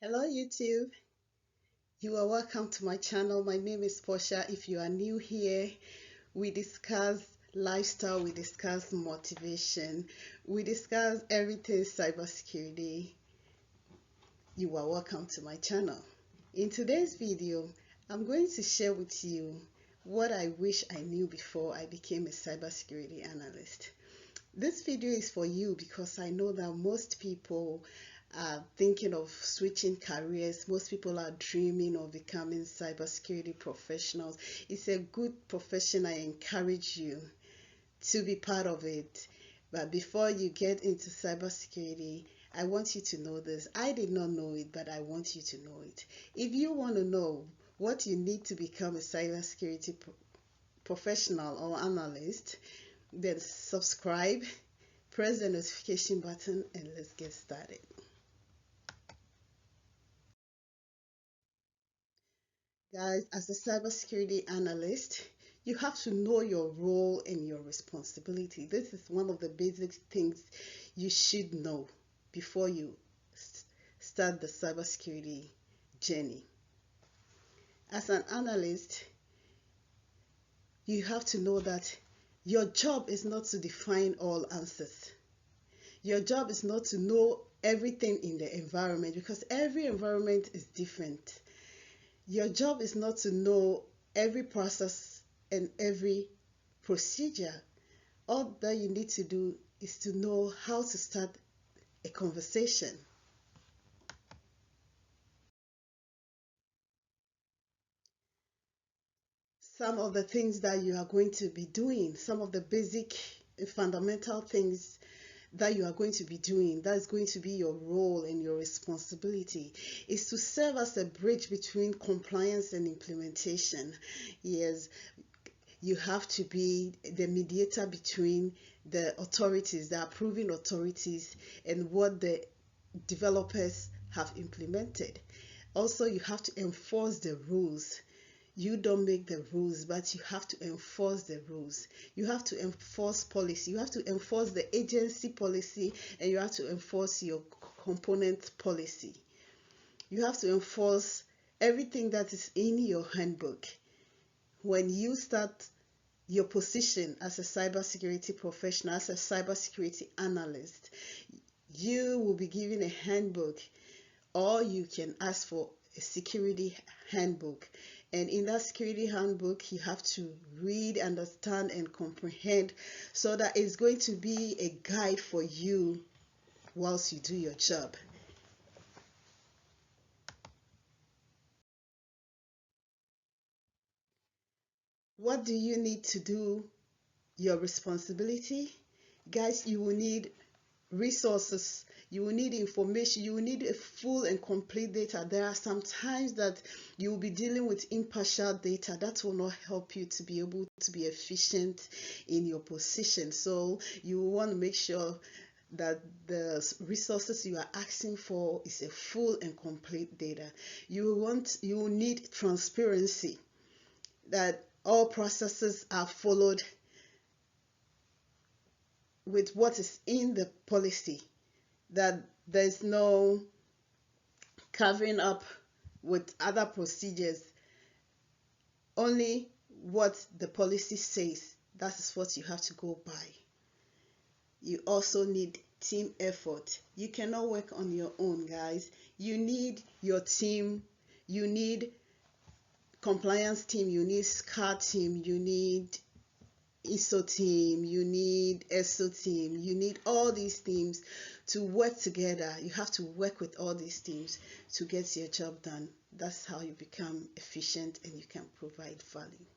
Hello YouTube, you are welcome to my channel. My name is Portia. If you are new here, we discuss lifestyle, we discuss motivation, we discuss everything cybersecurity. You are welcome to my channel. In today's video, I'm going to share with you what I wish I knew before I became a cybersecurity analyst. This video is for you because I know that most people are thinking of switching careers. Most people are dreaming of becoming cybersecurity professionals. It's a good profession. I encourage you to be part of it. But before you get into cybersecurity, I want you to know this. I did not know it, but I want you to know it. If you want to know what you need to become a cybersecurity professional or analyst, then subscribe, press the notification button, and let's get started. Guys, as a cybersecurity analyst, you have to know your role and your responsibility. This is one of the basic things you should know before you start the cybersecurity journey. As an analyst, you have to know that your job is not to define all answers. Your job is not to know everything in the environment because every environment is different. Your job is not to know every process and every procedure. All that you need to do is to know how to start a conversation. Some of the things that you are going to be doing, some of the basic fundamental things that you are going to be doing, that is going to be your role and your responsibility, is to serve as a bridge between compliance and implementation. Yes, you have to be the mediator between the authorities, the approving authorities, and what the developers have implemented. Also, you have to enforce the rules. You don't make the rules, but you have to enforce the rules. You have to enforce policy. You have to enforce the agency policy, and you have to enforce your component policy. You have to enforce everything that is in your handbook. When you start your position as a cybersecurity professional, as a cybersecurity analyst, you will be given a handbook, or you can ask for a security handbook. And in that security handbook, you have to read, understand, and comprehend so that it's going to be a guide for you whilst you do your job. What do you need to do your responsibility? Guys, you will need resources, you will need information, you will need a full and complete data. There are some times that you will be dealing with impartial data that will not help you to be able to be efficient in your position. So you want to make sure that the resources you are asking for is a full and complete data. You will need transparency, that all processes are followed with what is in the policy, that there's no covering up with other procedures. Only what the policy says, that is what you have to go by. You also need team effort. You cannot work on your own, guys. You need your team. You need compliance team. You need SCAR team. You need ISO team, you need SO team, you need all these teams to work together. You have to work with all these teams to get your job done. That's how you become efficient and you can provide value.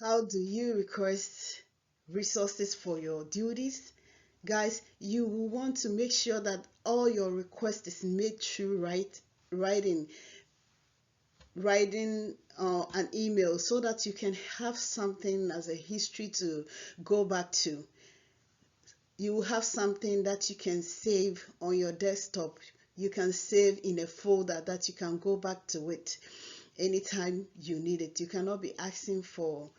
How do you request resources for your duties? Guys, you will want to make sure that all your request is made through writing an email so that you can have something as a history to go back to. You will have something that you can save on your desktop. You can save in a folder that you can go back to it anytime you need it. You cannot be asking for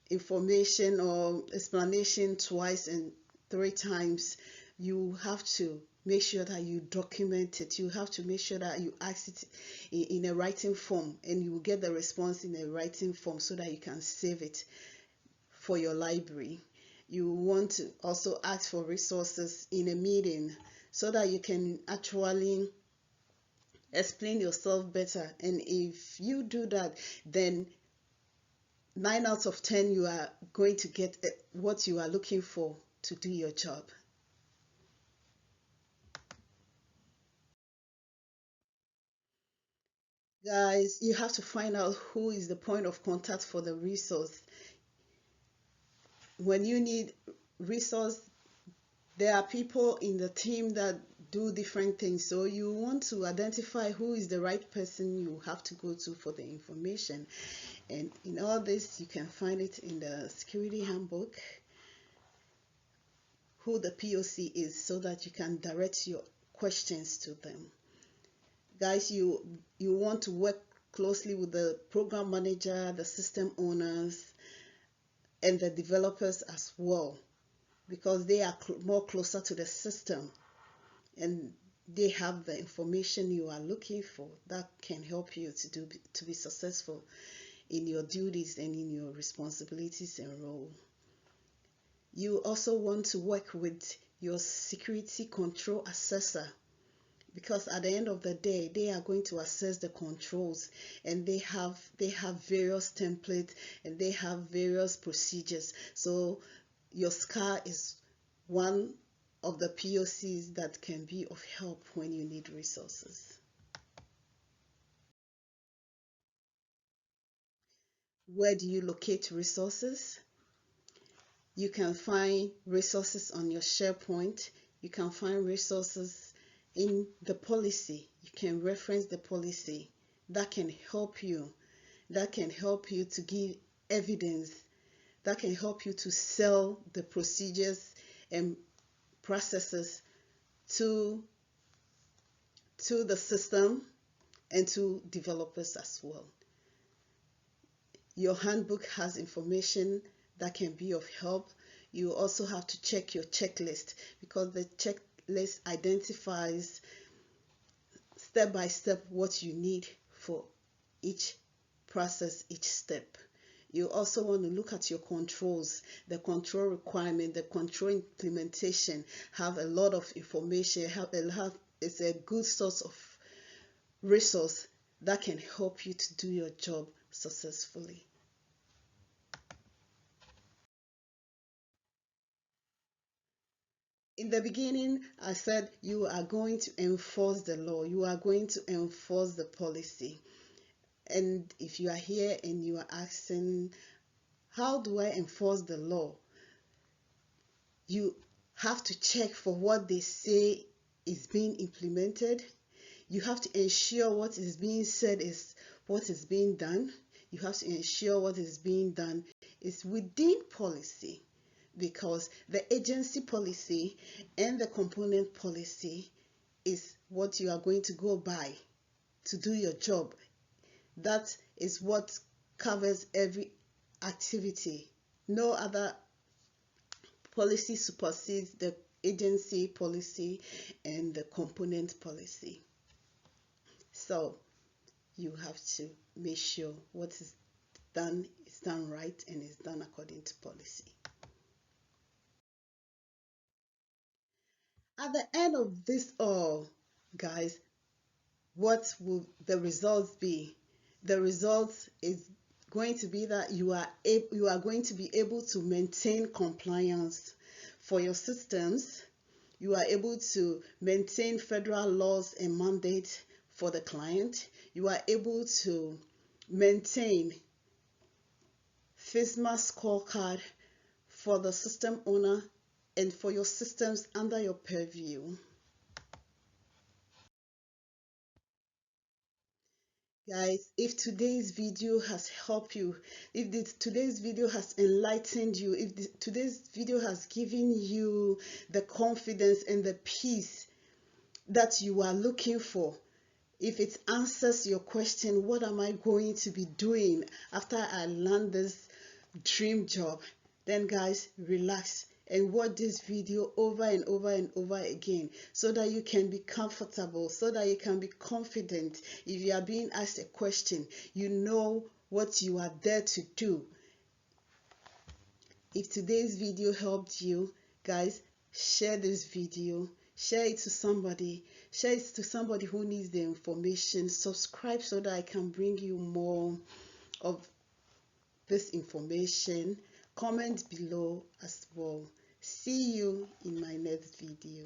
information or explanation twice and three times you have to make sure that you document it. You have to make sure that you ask it in a writing form, and you will get the response in a writing form so that you can save it for your library. You want to also ask for resources in a meeting so that you can actually explain yourself better. And if you do that, then 9 out of 10 you are going to get what you are looking for to do your job. Guys, you have to find out who is the point of contact for the resource. When you need resource, there are people in the team that do different things, so you want to identify who is the right person you have to go to for the information. And in all this, you can find it in the security handbook, who the POC is, so that you can direct your questions to them. Guys, you want to work closely with the program manager, the system owners, and the developers as well, because they are more closer to the system, and they have the information you are looking for that can help you to be successful in your duties and in your responsibilities and role. You also want to work with your security control assessor, because at the end of the day, they are going to assess the controls, and they have various templates, and they have various procedures. So your SCAR is one of the POCs that can be of help when you need resources. Where do you locate resources? You can find resources on your SharePoint. You can find resources in the policy. You can reference the policy. That can help you. That can help you to give evidence. That can help you to sell the procedures and processes to the system and to developers as well. Your handbook has information that can be of help. You also have to check your checklist, because the checklist identifies step by step what you need for each process, each step. You also want to look at your controls, the control requirement, the control implementation, have a lot of information, it's a good source of resource that can help you to do your job successfully. In the beginning, I said you are going to enforce the law, you are going to enforce the policy. And if you are here and you are asking, how do I enforce the law? You have to check for what they say is being implemented. You have to ensure what is being said is what is being done. You have to ensure what is being done is within policy, because the agency policy and the component policy is what you are going to go by to do your job. That is what covers every activity. No other policy supersedes the agency policy and the component policy. So you have to make sure what is done right and is done according to policy. At the end of this all, guys, what will the results be? The results is going to be that you are going to be able to maintain compliance for your systems. You are able to maintain federal laws and mandates for the client. You are able to maintain FISMA scorecard for the system owner and for your systems under your purview. Guys, if today's video has helped you, if today's video has enlightened you, if today's video has given you the confidence and the peace that you are looking for, if it answers your question, what am I going to be doing after I land this dream job, then guys, relax and watch this video over and over and over again, so that you can be comfortable, so that you can be confident. If you are being asked a question, you know what you are there to do. If today's video helped you, guys, share this video, share it to somebody, who needs the information. Subscribe so that I can bring you more of this information. Comment below as well. See you in my next video.